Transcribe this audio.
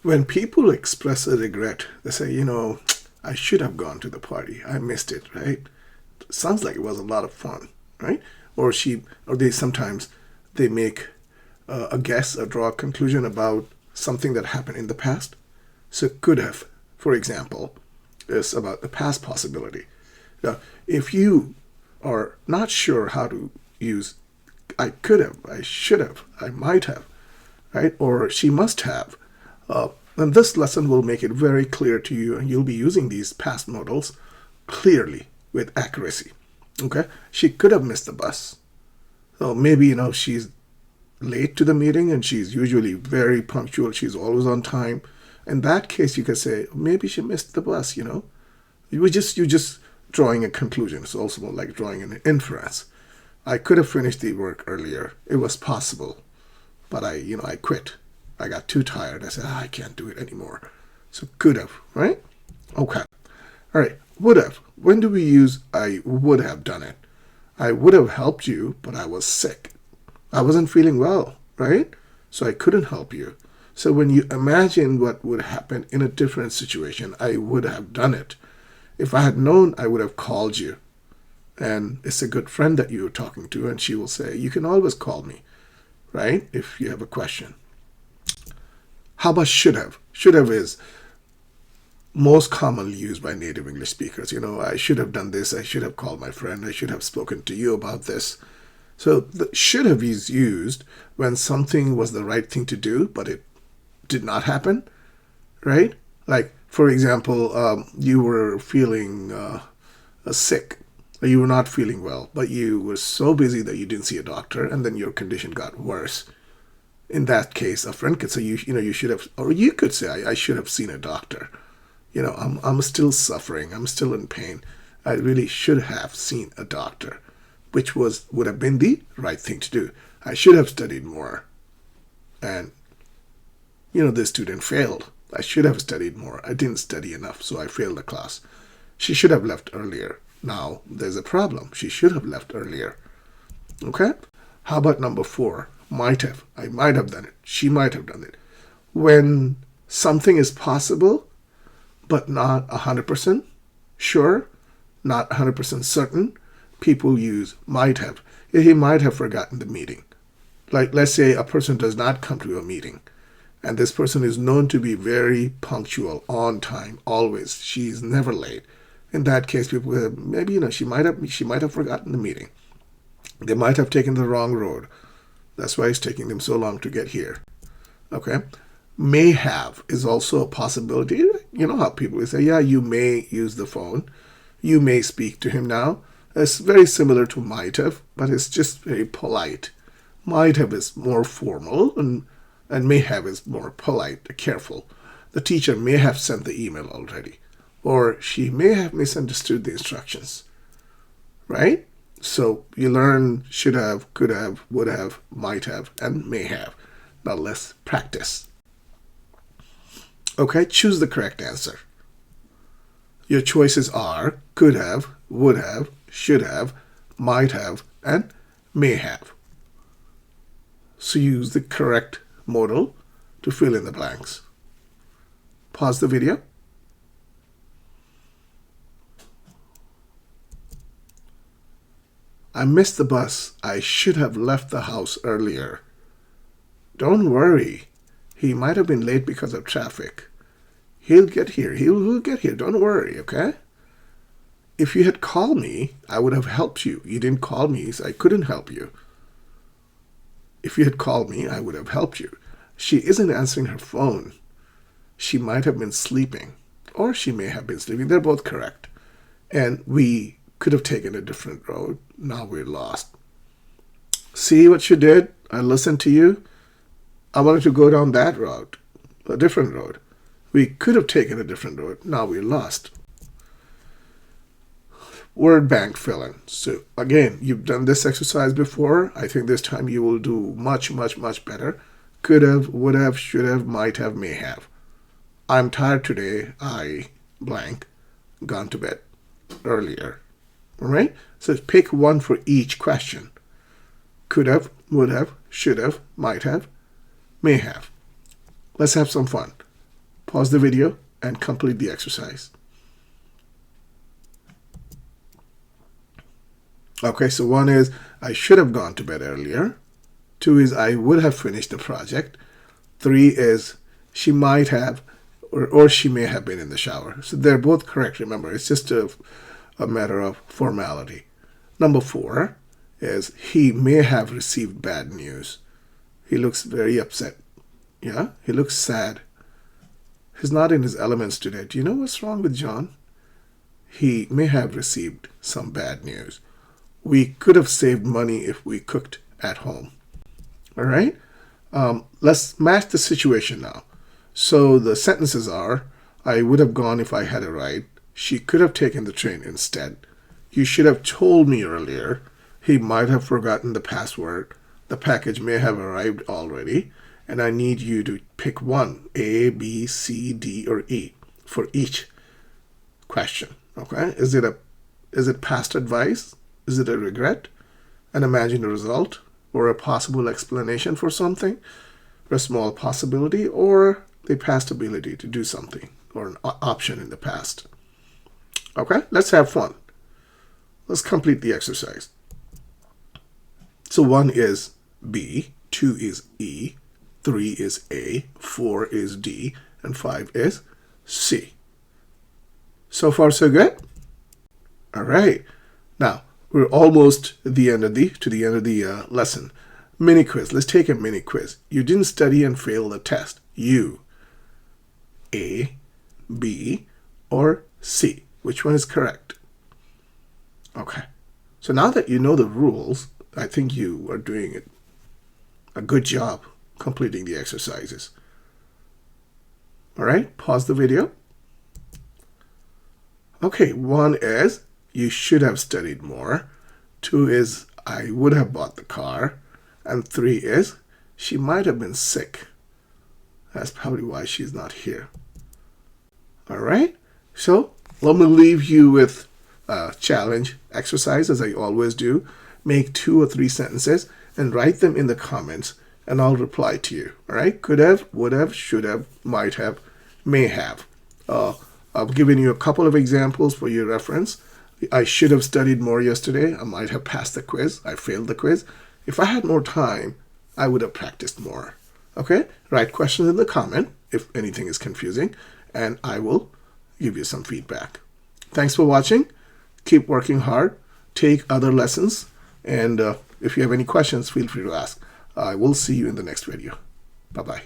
When people express a regret, they say, I should have gone to the party. I missed it, right? Sounds like it was a lot of fun, right? Or they sometimes they make a guess or draw a conclusion about something that happened in the past. So could have, for example, is about the past possibility. Now, if you are not sure how to use I could have, I should have, I might have, right? Or she must have. And this lesson will make it very clear to you, and you'll be using these past modals clearly with accuracy. Okay? She could have missed the bus. So maybe, she's late to the meeting and she's usually very punctual. She's always on time. In that case, you could say, maybe she missed the bus, You're just drawing a conclusion. It's also more like drawing an inference. I could have finished the work earlier. It was possible. But I quit. I got too tired. I said, I can't do it anymore. So could have, right? Okay. All right. Would have. When do we use I would have done it? I would have helped you, but I was sick. I wasn't feeling well, right? So I couldn't help you. So when you imagine what would happen in a different situation, I would have done it. If I had known, I would have called you. And it's a good friend that you're talking to, and she will say, you can always call me, right? If you have a question. How about should have? Should have is most commonly used by native English speakers. I should have done this. I should have called my friend. I should have spoken to you about this. So the should have is used when something was the right thing to do, but it did not happen, right? Like, for example, you were feeling sick, or you were not feeling well, but you were so busy that you didn't see a doctor, and then your condition got worse. In that case, a friend could say, you should have, or you could say, I should have seen a doctor. I'm still suffering. I'm still in pain. I really should have seen a doctor, which would have been the right thing to do. I should have studied more. And, the student failed. I should have studied more. I didn't study enough, so I failed the class. She should have left earlier. Now, there's a problem. She should have left earlier. Okay? How about number 4? Might have. I might have done it. She might have done it. When something is possible, but not 100% sure, not 100% certain, people use might have. He might have forgotten the meeting. Like, let's say a person does not come to a meeting, and this person is known to be very punctual, on time, always. She's never late. In that case, people will, maybe, she might have forgotten the meeting. They might have taken the wrong road. That's why it's taking them so long to get here. Okay? May have is also a possibility. You know how people will say, yeah, you may use the phone. You may speak to him now. It's very similar to might have, but it's just very polite. Might have is more formal, and may have is more polite, careful. The teacher may have sent the email already, or she may have misunderstood the instructions, right? So you learn should have, could have, would have, might have, and may have. Now let's practice. Okay, choose the correct answer. Your choices are could have, would have, should have, might have, and may have. So use the correct modal to fill in the blanks. Pause the video. I missed the bus. I should have left the house earlier. Don't worry. He might have been late because of traffic. He'll get here. He'll get here. Don't worry, okay? If you had called me, I would have helped you. You didn't call me, so I couldn't help you. If you had called me, I would have helped you. She isn't answering her phone. She might have been sleeping, or she may have been sleeping. They're both correct. And we could have taken a different road. Now we're lost. See what you did? I listened to you. I wanted to go down that road, a different road. We could have taken a different road. Now we're lost. Word bank fill-in. So again, you've done this exercise before. I think this time you will do much, much, much better. Could have, would have, should have, might have, may have. I'm tired today. I blank gone to bed earlier. All right? So pick one for each question. Could have, would have, should have, might have, may have. Let's have some fun. Pause the video and complete the exercise. Okay, so 1 is I should have gone to bed earlier. 2 is I would have finished the project. 3 is she might have or she may have been in the shower. So they're both correct. Remember, it's just a matter of formality. Number 4 is he may have received bad news. He looks very upset. Yeah, he looks sad. He's not in his elements today. Do you know what's wrong with John? He may have received some bad news. We could have saved money if we cooked at home. All right? Let's match the situation now. So the sentences are, I would have gone if I had a ride. She could have taken the train instead. You should have told me earlier. He might have forgotten the password. The package may have arrived already. And I need you to pick one, A, B, C, D, or E for each question. Okay? Is it past advice? Is it a regret? An imagined result? Or a possible explanation for something? Or a small possibility? Or the past ability to do something? Or an option in the past? Okay? Let's have fun. Let's complete the exercise. So 1 is B, 2 is E, 3 is A, 4 is D, and 5 is C. So far, so good? All right. Now, we're almost to the end of the lesson. Mini quiz. Let's take a mini quiz. You didn't study and fail the test. You, A, B, or C. Which one is correct? Okay. So now that you know the rules, I think you are doing a good job completing the exercises. All right, pause the video. Okay, 1 is you should have studied more. 2 is I would have bought the car. And 3 is she might have been sick. That's probably why she's not here. All right, so let me leave you with a challenge exercise, as I always do. Make 2 or 3 sentences and write them in the comments, and I'll reply to you. All right? Could have, would have, should have, might have, may have. I've given you a couple of examples for your reference. I should have studied more yesterday. I might have passed the quiz. I failed the quiz. If I had more time, I would have practiced more. Okay? Write questions in the comment if anything is confusing, and I will give you some feedback. Thanks for watching. Keep working hard. Take other lessons. And if you have any questions, feel free to ask. I will see you in the next video. Bye-bye.